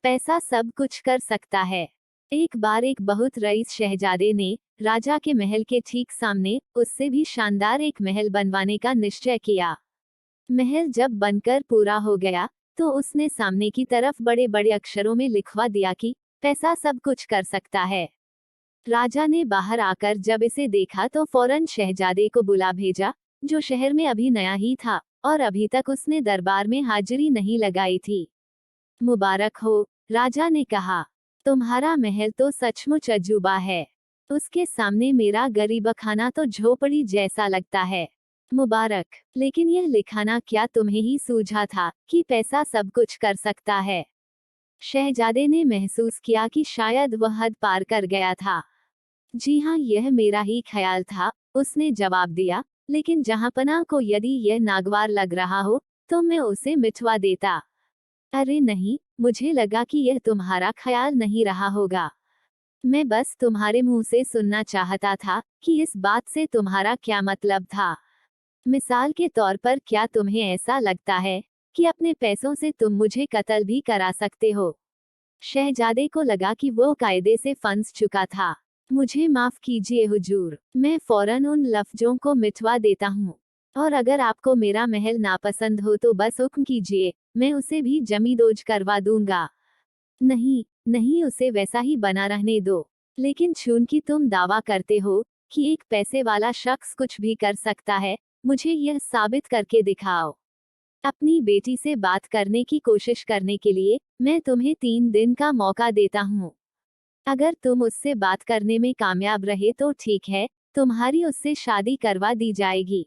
पैसा सब कुछ कर सकता है। एक बार एक बहुत रईस शहजादे ने राजा के महल के ठीक सामने उससे भी शानदार एक महल बनवाने का निश्चय किया। महल जब बनकर पूरा हो गया तो उसने सामने की तरफ बड़े बड़े अक्षरों में लिखवा दिया कि पैसा सब कुछ कर सकता है। राजा ने बाहर आकर जब इसे देखा तो फौरन शहजादे को बुला भेजा, जो शहर में अभी नया ही था और अभी तक उसने दरबार में हाजिरी नहीं लगाई थी। मुबारक हो, राजा ने कहा। तुम्हारा महल तो सचमुच अजूबा है। उसके सामने मेरा गरीबखाना तो झोपड़ी जैसा लगता है। मुबारक, लेकिन यह लिखाना क्या तुम्हें ही सूझा था कि पैसा सब कुछ कर सकता है? शहजादे ने महसूस किया कि शायद वह हद पार कर गया था। जी हाँ, यह मेरा ही ख्याल था, उसने जवाब दिया, लेकिन जहांपना को यदि यह नागवार लग रहा हो तो मैं उसे मिटवा देता। अरे नहीं, मुझे लगा कि यह तुम्हारा ख्याल नहीं रहा होगा। मैं बस तुम्हारे मुंह से सुनना चाहता था कि इस बात से तुम्हारा क्या मतलब था। मिसाल के तौर पर क्या तुम्हें ऐसा लगता है कि अपने पैसों से तुम मुझे कत्ल भी करा सकते हो? शहजादे को लगा कि वो कायदे से फंस चुका था। मुझे माफ कीजिए हुजूर, मैं फौरन उन लफ्जों को मिटवा देता हूँ। और अगर आपको मेरा महल नापसंद हो तो बस हुक्म कीजिए, मैं उसे भी जमींदोज करवा दूंगा। नहीं, नहीं, उसे वैसा ही बना रहने दो। लेकिन चूंकि तुम दावा करते हो कि एक पैसे वाला शख्स कुछ भी कर सकता है, मुझे यह साबित करके दिखाओ। अपनी बेटी से बात करने की कोशिश करने के लिए मैं तुम्हें 3 दिन का मौका देता हूँ। अगर तुम उससे बात करने में कामयाब रहे तो ठीक है, तुम्हारी उससे शादी करवा दी जाएगी।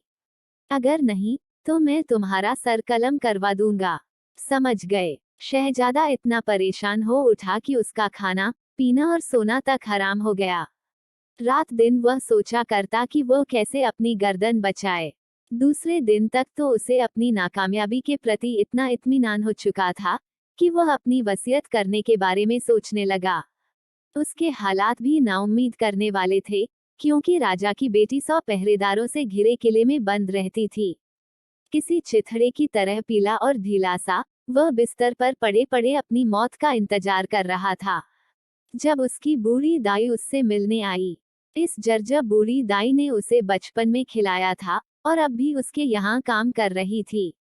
अगर नहीं, तो मैं तुम्हारा सर कलम करवा दूंगा। समझ गए? शहजादा इतना परेशान हो उठा कि उसका खाना, पीना और सोना तक हराम हो गया। रात दिन वह सोचा करता कि वो कैसे अपनी गर्दन बचाए। दूसरे दिन तक तो उसे अपनी नाकामयाबी के प्रति इतना इत्मीनान हो चुका था कि वह अपनी वसीयत करने के बारे में सोचने लगा। उसके हालात भी नाउम्मीद करने वाले थे, क्योंकि राजा की बेटी 100 पहरेदारों से घिरे किले में बंद रहती थी। किसी चिथड़े की तरह पीला और ढीला सा, वह बिस्तर पर पड़े पड़े अपनी मौत का इंतजार कर रहा था। जब उसकी बूढ़ी दाई उससे मिलने आई, इस जर्जर बूढ़ी दाई ने उसे बचपन में खिलाया था और अब भी उसके यहाँ काम कर रही थी।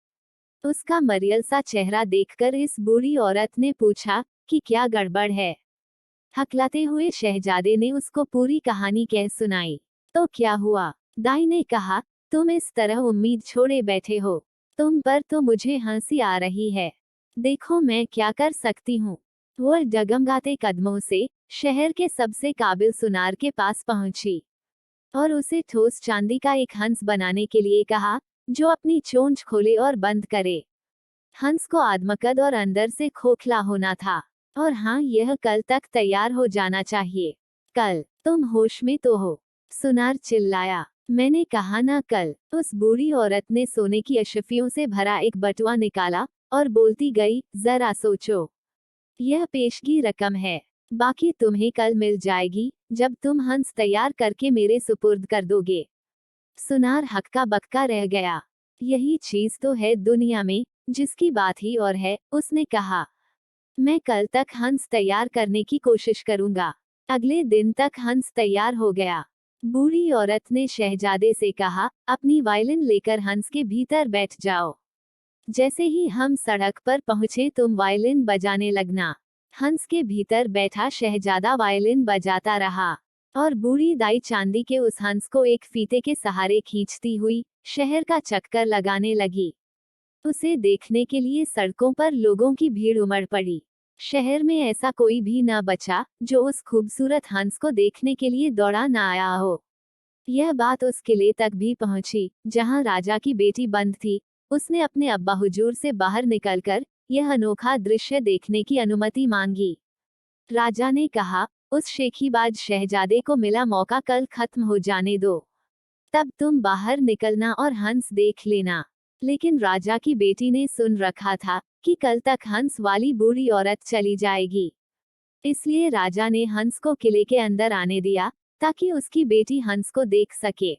उसका मरियल सा चेहरा देखकर इस बूढ़ी औरत ने पूछा कि क्या गड़बड़ है। हकलाते हुए शहजादे ने उसको पूरी कहानी कह सुनाई। तो क्या हुआ? दाई ने कहा, तुम इस तरह उम्मीद छोड़े बैठे हो। तुम पर तो मुझे हंसी आ रही है। देखो मैं क्या कर सकती हूँ। वह डगमगाते कदमों से शहर के सबसे काबिल सुनार के पास पहुंची और उसे ठोस चांदी का एक हंस बनाने के लिए कहा, जो अपनी चोंच खोले और बंद करे। हंस को आदमकद और अंदर से खोखला होना था। और हाँ, यह कल तक तैयार हो जाना चाहिए। कल? तुम होश में तो हो? सुनार चिल्लाया। मैंने कहा ना कल। उस बूढ़ी औरत ने सोने की अशफियों से भरा एक बटुआ निकाला और बोलती गई, जरा सोचो। यह पेशगी रकम है। बाकी तुम्हें कल मिल जाएगी, जब तुम हंस तैयार करके मेरे सुपुर्द कर दोगे। सुनार हक्का बक्का रह गया। यही चीज तो है दुनिया में, जिसकी बात ही और है, उसने कहा। मैं कल तक हंस तैयार करने की कोशिश करूंगा। अगले दिन तक हंस तैयार हो गया। बूढ़ी औरत ने शहजादे से कहा, अपनी वायलिन लेकर हंस के भीतर बैठ जाओ। जैसे ही हम सड़क पर पहुंचे तुम वायलिन बजाने लगना। हंस के भीतर बैठा शहजादा वायलिन बजाता रहा और बूढ़ी दाई चांदी के उस हंस को एक फीते के सहारे खींचती हुई शहर का चक्कर लगाने लगी। उसे देखने के लिए सड़कों पर लोगों की भीड़ उमड़ पड़ी। शहर में ऐसा कोई भी न बचा जो उस खूबसूरत हंस को देखने के लिए दौड़ा न आया हो। यह बात उस किले तक भी पहुंची जहां राजा की बेटी बंद थी। उसने अपने अब्बा हुजूर से बाहर निकलकर यह अनोखा दृश्य देखने की अनुमति मांगी। राजा ने कहा, उस शेखीबाज शहजादे को मिला मौका कल खत्म हो जाने दो। तब तुम बाहर निकलना और हंस देख लेना। लेकिन राजा की बेटी ने सुन रखा था कि कल तक हंस वाली बूढ़ी औरत चली जाएगी। इसलिए राजा ने हंस को किले के अंदर आने दिया ताकि उसकी बेटी हंस को देख सके।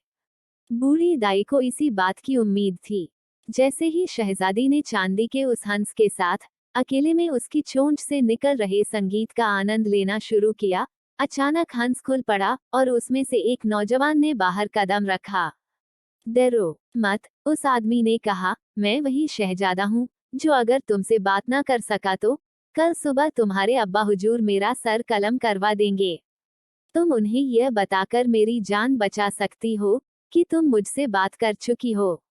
बूढ़ी दाई को इसी बात की उम्मीद थी। जैसे ही शहजादी ने चांदी के उस हंस के साथ अकेले में उसकी चोंच से निकल रहे संगीत का आनंद लेना शुरू किया। अचानक हंस खुल पड़ा और उसमें से एक नौजवान ने बाहर कदम रखा। डरो मत, उस आदमी ने कहा, मैं वही शहजादा हूँ जो अगर तुमसे बात ना कर सका तो कल सुबह तुम्हारे अब्बा हुजूर मेरा सर कलम करवा देंगे। तुम उन्हें यह बताकर मेरी जान बचा सकती हो कि तुम मुझसे बात कर चुकी हो।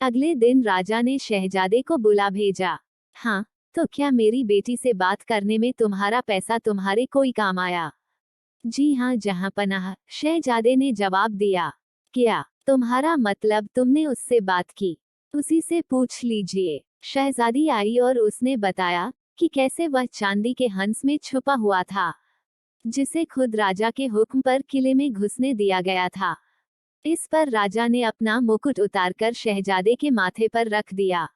अगले दिन राजा ने शहजादे को बुला भेजा। हाँ, तो क्या मेरी बेटी से बात करने में तुम्हारा पैसा तुम्हारे कोई काम आया? जी हाँ जहाँपनाह, शहजादे ने जवाब दिया। क्या तुम्हारा मतलब तुमने उससे बात की? उसी से पूछ लीजिए। शहजादी आई और उसने बताया कि कैसे वह चांदी के हंस में छुपा हुआ था, जिसे खुद राजा के हुक्म पर किले में घुसने दिया गया था। इस पर राजा ने अपना मुकुट उतारकर शहजादे के माथे पर रख दिया।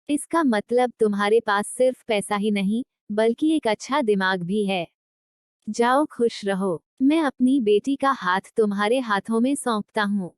इसका मतलब तुम्हारे पास सिर्फ पैसा ही नहीं, बल्कि एक अच्छा दिमाग भी है। जाओ खुश रहो, मैं अपनी बेटी का हाथ तुम्हारे हाथों में सौंपता हूँ।